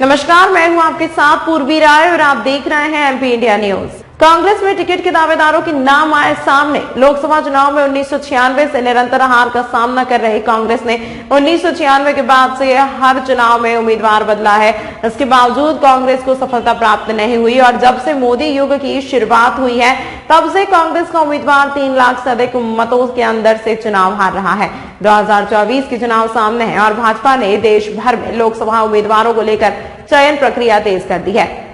नमस्कार, मैं हूं आपके साथ पूर्वी राय और आप देख रहे हैं एमपी इंडिया न्यूज। कांग्रेस में टिकट के दावेदारों के नाम आए सामने। लोकसभा चुनाव में 1996 से निरंतर हार का सामना कर रही कांग्रेस ने 1996 के बाद से हर चुनाव में उम्मीदवार बदला है। इसके बावजूद कांग्रेस को सफलता प्राप्त नहीं हुई और जब से मोदी युग की शुरुआत हुई है तब से कांग्रेस का उम्मीदवार 3 लाख से अधिक मतों के अंदर से चुनाव हार रहा है। 2024 के चुनाव सामने है और भाजपा ने देश भर में लोकसभा उम्मीदवारों को लेकर चयन प्रक्रिया तेज कर दी है।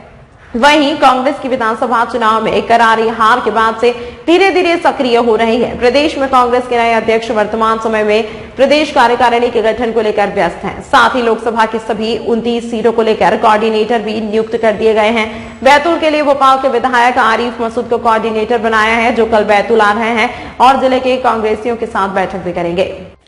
वहीं कांग्रेस की विधानसभा चुनाव में करारी हार के बाद से धीरे धीरे सक्रिय हो रही है। प्रदेश में कांग्रेस के नए अध्यक्ष वर्तमान समय में प्रदेश कार्यकारिणी के गठन को लेकर व्यस्त हैं। साथ ही लोकसभा की सभी 29 सीटों को लेकर कोऑर्डिनेटर भी नियुक्त कर दिए गए हैं। बैतूल के लिए भोपाल के विधायक आरिफ मसूद को कोऑर्डिनेटर बनाया है, जो कल बैतूल आ रहे हैं और जिले के कांग्रेसियों के साथ बैठक भी करेंगे।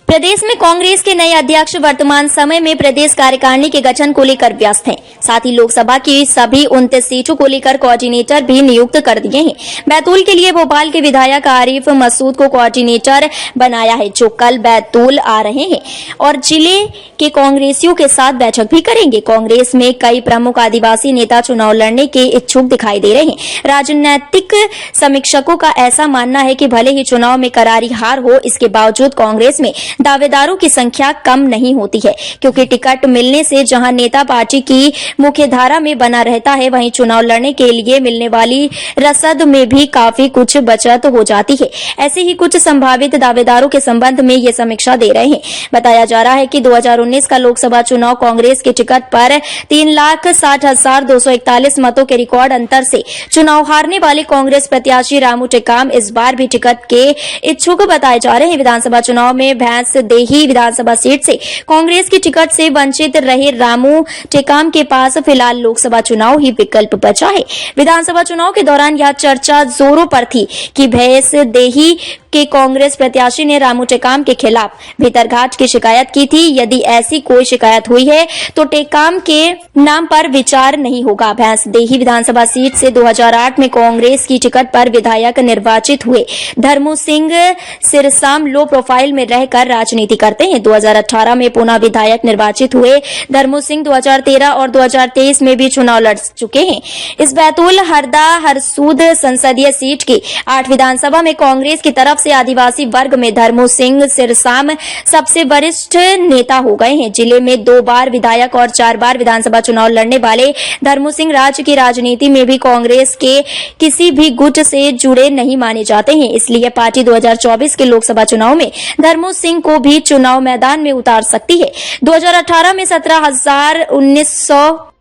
प्रदेश में कांग्रेस के नए अध्यक्ष वर्तमान समय में प्रदेश कार्यकारिणी के गठन को लेकर व्यस्त हैं। साथ ही लोकसभा की सभी 29 सीटों को लेकर कोऑर्डिनेटर भी नियुक्त कर दिए हैं। बैतूल के लिए भोपाल के विधायक आरिफ मसूद को कोऑर्डिनेटर बनाया है, जो कल बैतूल आ रहे हैं और जिले के कांग्रेसियों के साथ बैठक भी करेंगे। कांग्रेस में कई प्रमुख आदिवासी नेता चुनाव लड़ने के इच्छुक दिखाई दे रहे हैं। राजनीतिक समीक्षकों का ऐसा मानना है कि भले ही चुनाव में करारी हार हो, इसके बावजूद कांग्रेस में दावेदारों की संख्या कम नहीं होती है, क्योंकि टिकट मिलने से जहां नेता पार्टी की मुख्यधारा में बना रहता है, वहीं चुनाव लड़ने के लिए मिलने वाली रसद में भी काफी कुछ बचत हो जाती है। ऐसे ही कुछ संभावित दावेदारों के संबंध में ये समीक्षा दे रहे हैं। बताया जा रहा है कि 2019 का लोकसभा चुनाव कांग्रेस के टिकट पर 3,60,241 मतों के रिकॉर्ड अंतर से चुनाव हारने वाले कांग्रेस प्रत्याशी रामू टेकाम इस बार भी टिकट के इच्छुक बताए जा रहे हैं। विधानसभा चुनाव में भैंसदेही विधानसभा सीट से कांग्रेस की टिकट से वंचित रहे रामू टेकाम के पास फिलहाल लोकसभा चुनाव ही विकल्प बचा है। विधानसभा चुनाव के दौरान यह चर्चा जोरों पर थी कि भैंसदेही के कांग्रेस प्रत्याशी ने रामू टेकाम के खिलाफ भीतरघाट की शिकायत की थी। यदि ऐसी कोई शिकायत हुई है तो टेकाम के नाम पर विचार नहीं होगा। भैंसदेही विधानसभा सीट से 2008 में कांग्रेस की टिकट पर विधायक निर्वाचित हुए धर्मू सिंह सिरसाम लो प्रोफाइल में रहकर राजनीति करते हैं। 2018 में पुनः विधायक निर्वाचित हुए धर्मू सिंह 2013 और 2023 में भी चुनाव लड़ चुके हैं। इस बैतूल हरदा हरसूद संसदीय सीट की 8 विधानसभा में कांग्रेस की तरफ से आदिवासी वर्ग में धर्मू सिंह सिरसाम सबसे वरिष्ठ नेता हो गए हैं। जिले में 2 बार विधायक और 4 बार विधानसभा चुनाव लड़ने वाले धर्मू सिंह राज्य की राजनीति में भी कांग्रेस के किसी भी गुट से जुड़े नहीं माने जाते हैं। इसलिए पार्टी 2024 के लोकसभा चुनाव में धर्मू सिंह को भी चुनाव मैदान में उतार सकती है। 2018 में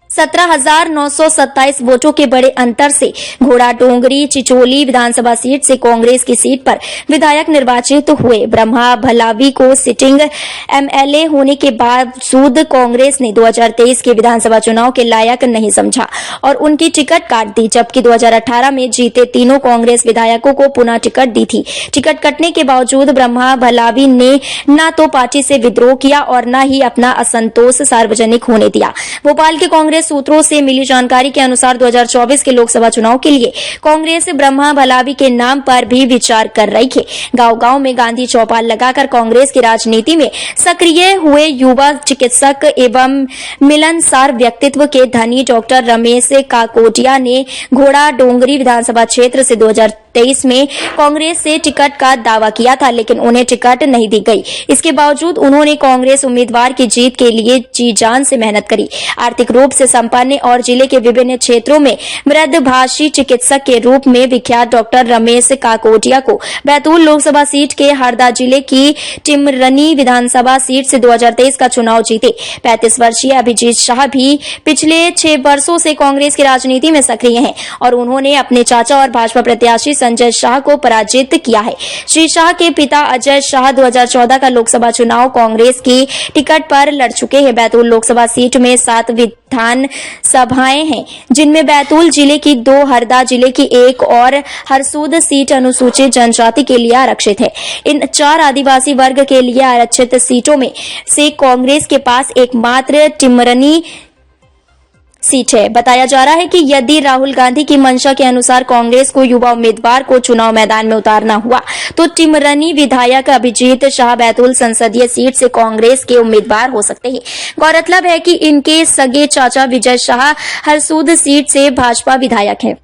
17,927 वोटों के बड़े अंतर से घोड़ा डोंगरी चिचोली विधानसभा सीट से कांग्रेस की सीट पर विधायक निर्वाचित हुए। ब्रह्मा भलावी को सिटिंग एमएलए होने के बावजूद कांग्रेस ने 2023 के विधानसभा चुनाव के लायक नहीं समझा और उनकी टिकट काट दी, जबकि 2018 में जीते तीनों कांग्रेस विधायकों को पुनः टिकट दी थी। टिकट कटने के बावजूद ब्रह्मा भलावी ने न तो पार्टी से विद्रोह किया और न ही अपना असंतोष सार्वजनिक होने दिया। भोपाल के कांग्रेस सूत्रों से मिली जानकारी के अनुसार 2024 के लोकसभा चुनाव के लिए कांग्रेस ब्रह्मा भलावी के नाम पर भी विचार कर रही है। गांव-गांव में गांधी चौपाल लगाकर कांग्रेस की राजनीति में सक्रिय हुए युवा चिकित्सक एवं मिलनसार व्यक्तित्व के धनी डॉक्टर रमेश काकोटिया ने घोड़ा डोंगरी विधानसभा क्षेत्र से 2023 में कांग्रेस से टिकट का दावा किया था, लेकिन उन्हें टिकट नहीं दी गई। इसके बावजूद उन्होंने कांग्रेस उम्मीदवार की जीत के लिए जी जान से मेहनत करी। आर्थिक रूप से संपन्न और जिले के विभिन्न क्षेत्रों में मृदभाषी चिकित्सक के रूप में विख्यात डॉक्टर रमेश काकोटिया को बैतूल लोकसभा सीट के हरदा जिले की टिमरनी विधानसभा सीट से 2023 का चुनाव जीते। 35 वर्षीय अभिजीत शाह भी पिछले 6 वर्षों से कांग्रेस की राजनीति में सक्रिय हैं और उन्होंने अपने चाचा और भाजपा प्रत्याशी संजय शाह को पराजित किया है। श्री शाह के पिता अजय शाह 2014 का लोकसभा चुनाव कांग्रेस की टिकट पर लड़ चुके हैं। बैतूल लोकसभा सीट में 7 विधान सभाएं हैं, जिनमें बैतूल जिले की 2, हरदा जिले की 1 और हरसूद सीट अनुसूचित जनजाति के लिए आरक्षित है। इन 4 आदिवासी वर्ग के लिए आरक्षित सीटों में से कांग्रेस के पास एकमात्र टिमरनी सीट है। बताया जा रहा है कि यदि राहुल गांधी की मंशा के अनुसार कांग्रेस को युवा उम्मीदवार को चुनाव मैदान में उतारना हुआ तो टिमरनी विधायक अभिजीत शाह बैतूल संसदीय सीट से कांग्रेस के उम्मीदवार हो सकते हैं। गौरतलब है कि इनके सगे चाचा विजय शाह हरसूद सीट से भाजपा विधायक हैं।